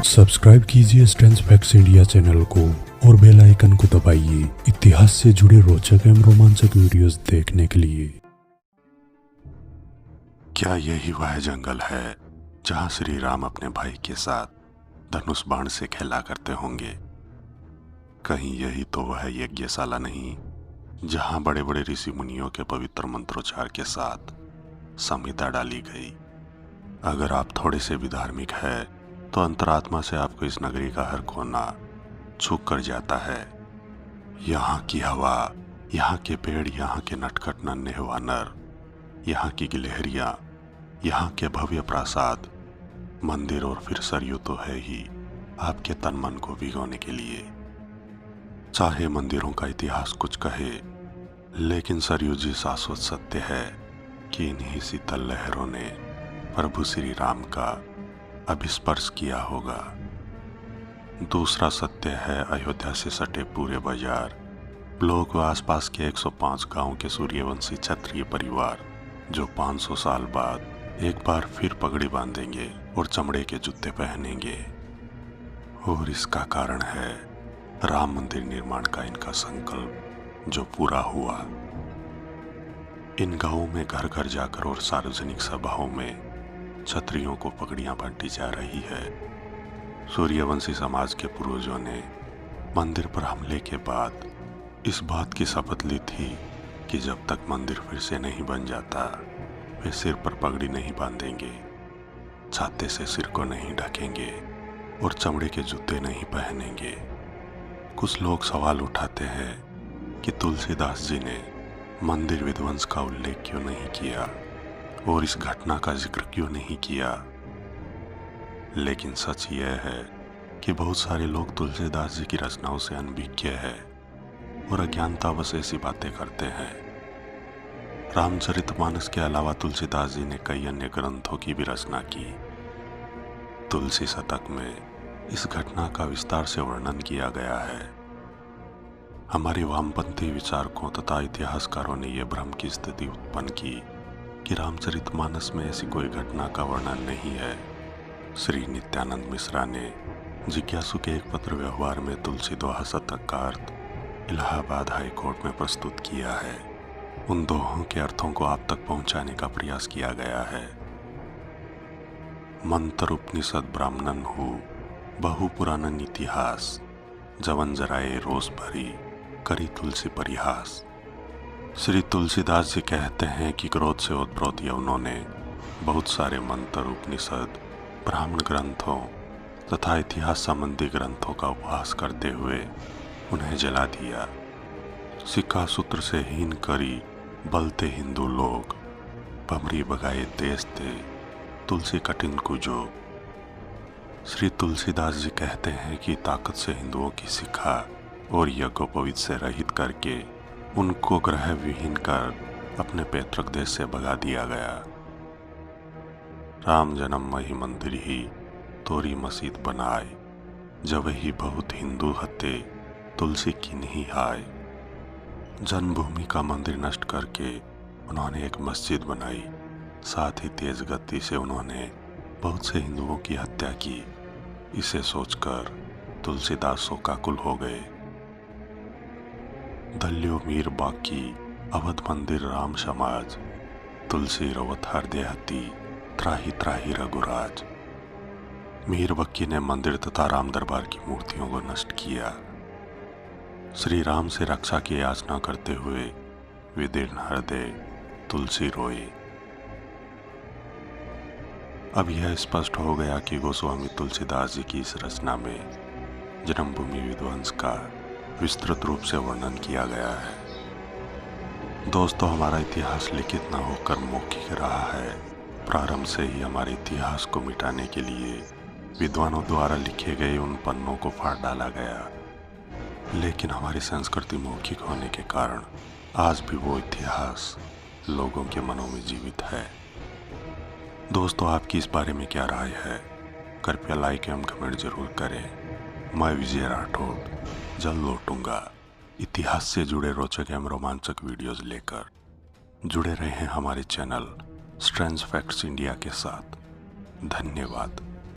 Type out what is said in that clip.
Subscribe कीजिए strength facts India channel को और बेल आइकन को दबाइए इतिहास से जुड़े रोचक एवं रोमांचक वीडियोस देखने के लिए। क्या यही वह जंगल है जहां श्री राम अपने भाई के साथ धनुष बाण से खेला करते होंगे? कहीं यही तो वह यज्ञशाला नहीं जहां बड़े बड़े ऋषि मुनियों के पवित्र मंत्रोच्चार के साथ संहिता डाली गई? अगर आप थोड़े से भी धार्मिक है तो अंतरात्मा से आपको इस नगरी का हर कोना छू कर जाता है। यहाँ की हवा, यहाँ के पेड़, यहाँ के नटखट नन्हे वानर, यहाँ की गिलहरियाँ, यहाँ के भव्य प्रासाद, मंदिर और फिर सरयू तो है ही आपके तन मन को भिगोने के लिए। चाहे मंदिरों का इतिहास कुछ कहे, लेकिन सरयू जी शाश्वत सत्य है कि इन्हीं शीतल लहरों ने प्रभु श्री राम का अभिस्पर्श किया होगा। दूसरा सत्य है अयोध्या से सटे पूरे बाजार, लोग व आसपास के 105 गांव के सूर्यवंशी क्षत्रिय परिवार जो 500 साल बाद एक बार फिर पगड़ी बांधेंगे और चमड़े के जूते पहनेंगे। और इसका कारण है राम मंदिर निर्माण का इनका संकल्प जो पूरा हुआ। इन गांवों में घर घर जाकर और सार्वजनिक सभाओं में क्षत्रियों को पगड़ियां बांटी जा रही है। सूर्यवंशी समाज के पूर्वजों ने मंदिर पर हमले के बाद इस बात की शपथ ली थी कि जब तक मंदिर फिर से नहीं बन जाता वे सिर पर पगड़ी नहीं बांधेंगे, छाते से सिर को नहीं ढकेंगे और चमड़े के जूते नहीं पहनेंगे। कुछ लोग सवाल उठाते हैं कि तुलसीदास जी ने मंदिर विध्वंस का उल्लेख क्यों नहीं किया और इस घटना का जिक्र क्यों नहीं किया। लेकिन सच यह है कि बहुत सारे लोग तुलसीदास जी की रचनाओं से अनभिज्ञ है और अज्ञानतावश ऐसी बातें करते हैं। रामचरितमानस के अलावा तुलसीदास जी ने कई अन्य ग्रंथों की भी रचना की। तुलसी शतक में इस घटना का विस्तार से वर्णन किया गया है। हमारे वामपंथी विचारकों तथा इतिहासकारों ने यह भ्रम की स्थिति उत्पन्न की कि रामचरितमानस में ऐसी कोई घटना का वर्णन नहीं है। श्री नित्यानंद मिश्रा ने जिज्ञासु के एक पत्र व्यवहार में तुलसी दोहा शतक का अर्थ इलाहाबाद हाई कोर्ट में प्रस्तुत किया है। उन दोहों के अर्थों को आप तक पहुंचाने का प्रयास किया गया है। मंत्र उपनिषद ब्राह्मणन हो बहु पुराणन इतिहास, जवन जराए रोष भरी करी तुलसी परिहास। श्री तुलसीदास जी कहते हैं कि क्रोध से उत्प्रोत यवनों ने बहुत सारे मंत्र, उपनिषद, ब्राह्मण ग्रंथों तथा इतिहास संबंधी ग्रंथों का उपहास करते हुए उन्हें जला दिया। सिक्का सूत्र से हीन करी बलते हिंदू लोग, भमरी बगाए देश थे तुलसी कठिन कुजो। श्री तुलसीदास जी कहते हैं कि ताकत से हिंदुओं की शिखा और यज्ञोपवीत से रहित करके उनको ग्रह विहीन कर अपने पैतृक देश से भगा दिया गया। राम जन्म मही मंदिर ही तोरी मस्जिद बनाए, जब ही बहुत हिंदू हते तुलसी की नहीं आए। जन्मभूमि का मंदिर नष्ट करके उन्होंने एक मस्जिद बनाई, साथ ही तेज गति से उन्होंने बहुत से हिंदुओं की हत्या की। इसे सोचकर तुलसीदास शोकाकुल हो गए। दल्यो मीर बाकी अवध मंदिर राम समाज, तुलसी रवत हृदय हती त्राही त्राही रघुराज। मीर बक्की ने मंदिर तथा राम दरबार की मूर्तियों को नष्ट किया। श्री राम से रक्षा की याचना करते हुए विदीर्ण हृदय तुलसी रोए। अब यह स्पष्ट हो गया कि गोस्वामी तुलसीदास जी की इस रचना में जन्मभूमि विध्वंस का विस्तृत रूप से वर्णन किया गया है। दोस्तों, हमारा इतिहास लिखित न होकर मौखिक रहा है। प्रारंभ से ही हमारे इतिहास को मिटाने के लिए विद्वानों द्वारा लिखे गए उन पन्नों को फाड़ डाला गया। लेकिन हमारी संस्कृति मौखिक होने के कारण आज भी वो इतिहास लोगों के मनों में जीवित है। दोस्तों, आपकी इस बारे में क्या राय है? कृपया लाइक एवं कमेंट जरूर करें। मैं विजय राठौड़ जल्द लौटूंगा इतिहास से जुड़े रोचक एवं रोमांचक वीडियोस लेकर। जुड़े रहें हमारे चैनल स्ट्रेंथ फैक्ट्स इंडिया के साथ। धन्यवाद।